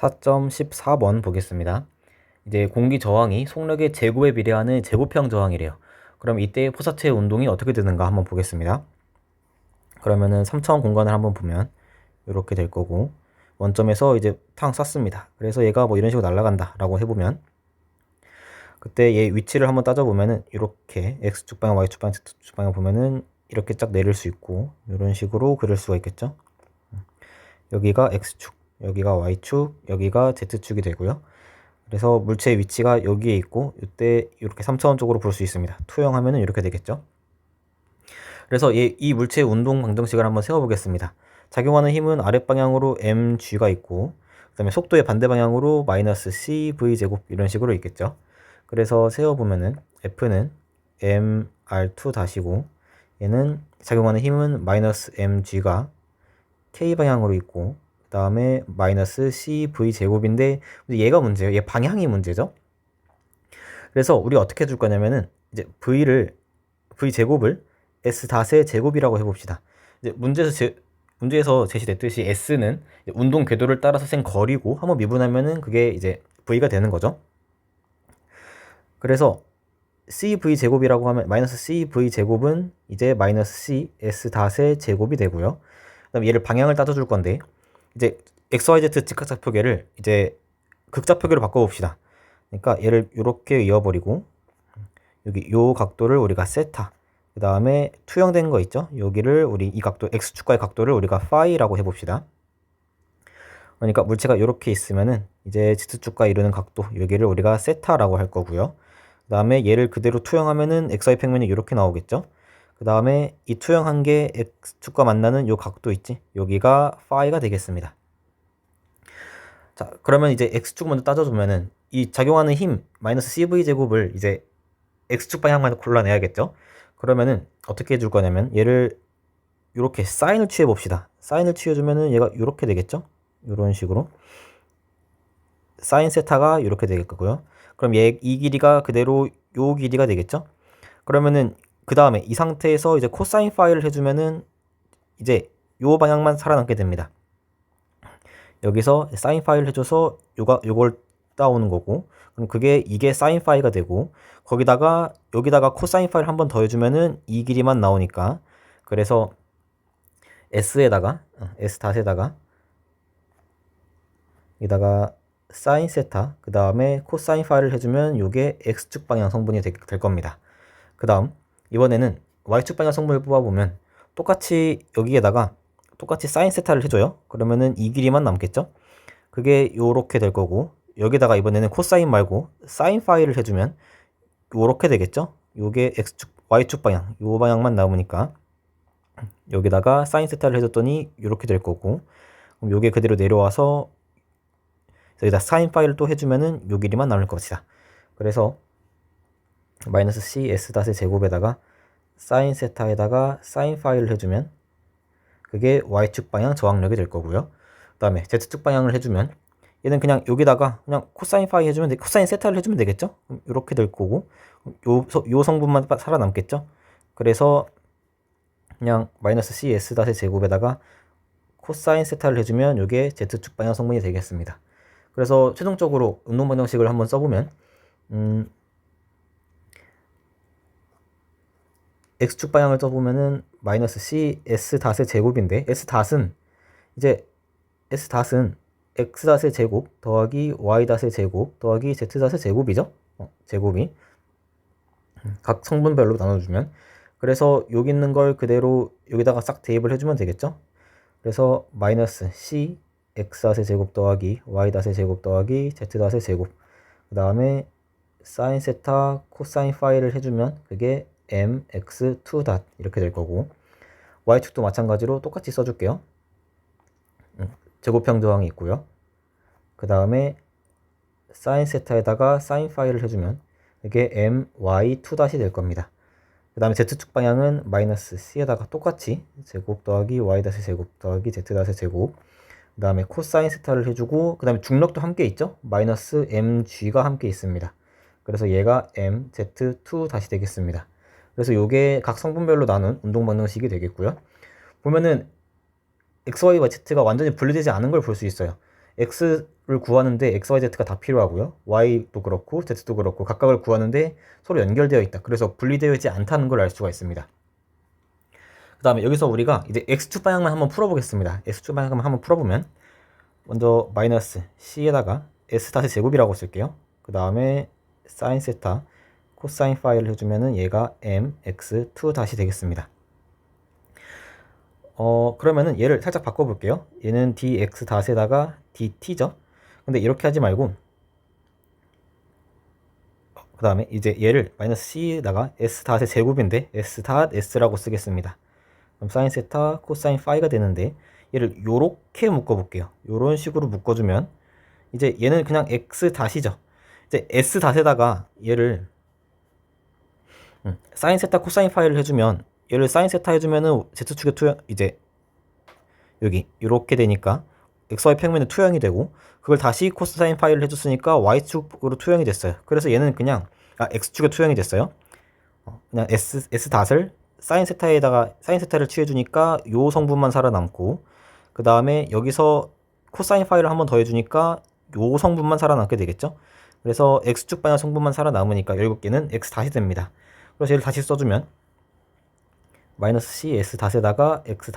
4.14번 보겠습니다. 이제 공기 저항이 속력의 제곱에 비례하는 제곱형 저항이래요. 그럼 이때 포사체의 운동이 어떻게 되는가 한번 보겠습니다. 그러면은 3차원 공간을 한번 보면 이렇게 될 거고, 원점에서 이제 탕 쐈습니다. 그래서 얘가 뭐 이런 식으로 날아간다 라고 해보면, 그때 얘 위치를 한번 따져보면은 이렇게 X축 방향, Y축 방향, Z축 방향 보면은 이렇게 쫙 내릴 수 있고, 이런 식으로 그릴 수가 있겠죠. 여기가 X축, 여기가 Y축, 여기가 Z축이 되고요. 그래서 물체의 위치가 여기에 있고, 이때 이렇게 3차원적으로 볼 수 있습니다. 투영하면은 이렇게 되겠죠. 그래서 이 물체의 운동 방정식을 한번 세워보겠습니다. 작용하는 힘은 아랫방향으로 mg가 있고, 그 다음에 속도의 반대 방향으로 마이너스 cv제곱 이런 식으로 있겠죠. 그래서 세워보면은 f는 mr2-고, 얘는 작용하는 힘은 마이너스 mg가 k방향으로 있고, 그 다음에 마이너스 cv제곱인데 얘가 문제예요. 얘 방향이 문제죠. 그래서 우리가 어떻게 해줄 거냐면은 이제 v제곱을 s-의 제곱이라고 해봅시다. 이제 문제에서 제시됐듯이 s는 운동 궤도를 따라서 센 거리고 한번 미분하면은 그게 이제 v가 되는 거죠. 그래서 cv제곱이라고 하면 마이너스 cv제곱은 이제 마이너스 c s-의 제곱이 되고요. 그다음 얘를 방향을 따져줄 건데, 이제 xyz 직각좌표계를 이제 극좌표계로 바꿔봅시다. 그러니까 얘를 이렇게 이어버리고, 여기 요 각도를 우리가 세타, 그 다음에 투영된 거 있죠? 여기를 우리 이 각도, x축과의 각도를 우리가 파이라고 해봅시다. 그러니까 물체가 이렇게 있으면은 이제 z축과 이루는 각도, 여기를 우리가 세타라고 할 거고요. 그 다음에 얘를 그대로 투영하면은 xy 평면이 이렇게 나오겠죠? 그 다음에 이 투영한 게 x축과 만나는 요 각도 있지? 여기가 파이가 되겠습니다. 자, 그러면 이제 x축 먼저 따져주면은 이 작용하는 힘 마이너스 cv제곱을 이제 x축 방향만 골라내야겠죠? 그러면은 어떻게 해줄 거냐면 얘를 이렇게 사인을 취해 봅시다. 사인을 취해주면은 얘가 이렇게 되겠죠? 이런 식으로 사인 세타가 이렇게 되겠고요. 그럼 이 길이가 그대로 요 길이가 되겠죠? 그러면은 그 다음에 이 상태에서 이제 코사인 파이를 해주면은 이제 요 방향만 살아남게 됩니다. 여기서 사인 파이를 해줘서 요걸 따오는 거고, 그럼 이게 사인 파이가 되고, 거기다가 여기다가 코사인 파이를 한 번 더 해주면은 이 길이만 나오니까, 그래서 s에다가 여기다가 사인 세타, 그 다음에 코사인 파이를 해주면 요게 x축 방향 성분이 될 겁니다. 그 다음 이번에는 y축 방향 성분을 뽑아보면 똑같이 여기에다가 똑같이 사인 세타를 해줘요. 그러면은 이 길이만 남겠죠. 그게 요렇게 될 거고, 여기다가 이번에는 코사인 말고 사인 파이를 해주면 요렇게 되겠죠. 요게 x축, y축 방향, 요 방향만 남으니까 여기다가 사인 세타를 해줬더니 요렇게 될 거고, 그럼 요게 그대로 내려와서 여기다 사인 파이를 또 해주면은 요 길이만 남을 것이다. 그래서 마이너스 c s 제곱에다가 사인 세타에다가 사인 파이를 해주면 그게 y축 방향 저항력이 될 거고요. 그 다음에 z축 방향을 해주면 얘는 그냥 여기다가 그냥 코사인 파이 해주면 코사인 세타를 해주면 되겠죠. 이렇게 될 거고, 요 성분만 살아남겠죠. 그래서 그냥 마이너스 c s 제곱에다가 코사인 세타를 해주면 이게 z축 방향 성분이 되겠습니다. 그래서 최종적으로 운동 방정식을 한번 써보면 x축 방향을 써보면은 마이너스 c s 제곱인데, s 이제 s x 제곱 더하기 y 제곱 더하기 z 제곱이죠. 제곱이 각 성분별로 나눠주면, 그래서 여기 있는 걸 그대로 여기다가 싹 대입을 해주면 되겠죠. 그래서 마이너스 c x 제곱 더하기 y 제곱 더하기 z 제곱, 그 다음에 사인 세타 코사인 파이를 해주면 그게 mx2 이렇게 될 거고, y축도 마찬가지로 똑같이 써줄게요. 제곱형 저항이 있고요. 그 다음에 사인 세타에다가 사인 파이를 해주면 이게 my2 될 겁니다. 그 다음에 z축 방향은 마이너스 c에다가 똑같이 제곱 더하기 y 제곱 더하기 z 제곱, 그 다음에 코사인 세타를 해주고, 그 다음에 중력도 함께 있죠. 마이너스 mg가 함께 있습니다. 그래서 얘가 mz2 되겠습니다. 그래서 요게 각 성분별로 나눈 운동 방정식이 되겠고요. 보면은 x, y, z가 완전히 분리되지 않은 걸 볼 수 있어요. x를 구하는데 x, y, z가 다 필요하고요. y도 그렇고 z도 그렇고 각각을 구하는데 서로 연결되어 있다. 그래서 분리되어 있지 않다는 걸 알 수가 있습니다. 그 다음에 여기서 우리가 이제 x축 방향만 한번 풀어보겠습니다. x축 방향만 한번 풀어보면 먼저 마이너스 c에다가 s 다시 제곱이라고 쓸게요. 그 다음에 사인 세타 코사인 파이를 해주면은 얘가 mx2 다시 되겠습니다. 그러면은 얘를 살짝 바꿔볼게요. 얘는 dx 닷에다가 dt죠. 근데 이렇게 하지 말고 그 다음에 이제 얘를 마이너스 c에다가 s 닷의 제곱인데 s 닷 s라고 쓰겠습니다. 그럼 사인 세타 코사인 파이가 되는데 얘를 요렇게 묶어볼게요. 요런 식으로 묶어주면 이제 얘는 그냥 x 닷이죠. 이제 s 닷에다가 얘를 사인 세타 코사인 파이를 해주면 얘를 사인 세타 해주면은 z축의 투영 이제 여기 이렇게 되니까 xy 평면의 투영이 되고 그걸 다시 코사인 파이를 해줬으니까 y축으로 투영이 됐어요. 그래서 얘는 그냥 x축의 투영이 됐어요. 그냥 s 닷을 사인 세타를 취해주니까 요 성분만 살아남고 그 다음에 여기서 코사인 파이를 한번 더 해주니까 요 성분만 살아남게 되겠죠. 그래서 x축 방향 성분만 살아남으니까 결국 얘는 x 닷이 됩니다. 그래서 얘를 다시 써주면 마이너스 c s 닷에다가 x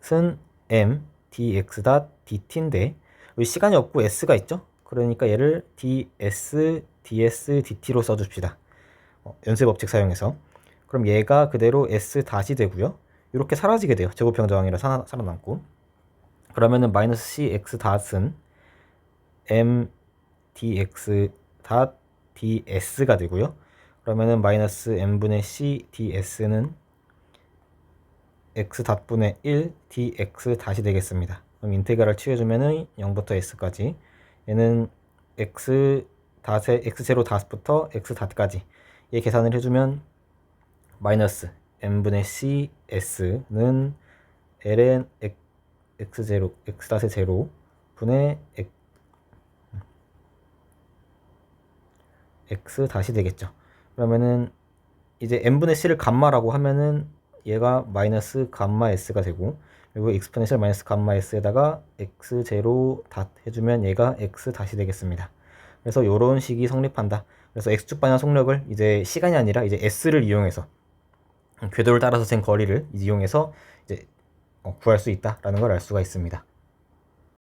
닷은 m dx 닷 dt인데 여기 시간이 없고 s가 있죠. 그러니까 얘를 ds dt로 써줍시다. 연쇄 법칙 사용해서. 그럼 얘가 그대로 s 닷이 되고요. 이렇게 사라지게 돼요. 제곱형 저항이라 살아남고. 그러면은 마이너스 cx 닷은 m dx 닷 ds가 되고요. 그러면은 마이너스 m분의 c ds는 x 닷분의 1 dx 닷이 되겠습니다. 그럼 인테그랄을 취해주면은 0부터 s까지 얘는 x 제로 닷부터 x 닷까지 얘 계산을 해주면 마이너스 m분의 c s는 ln x0 x 닷의 제로 분의 x 닷이 되겠죠. 그러면은 이제 n분의 c를 감마라고 하면은 얘가 마이너스 감마 s가 되고 그리고 익스포넨셜 마이너스 감마 s에다가 x0 닷 해주면 얘가 x 닷이 되겠습니다. 그래서 요런 식이 성립한다. 그래서 x축 방향 속력을 이제 시간이 아니라 이제 s를 이용해서 궤도를 따라서 센 거리를 이용해서 이제 구할 수 있다라는 걸 알 수가 있습니다.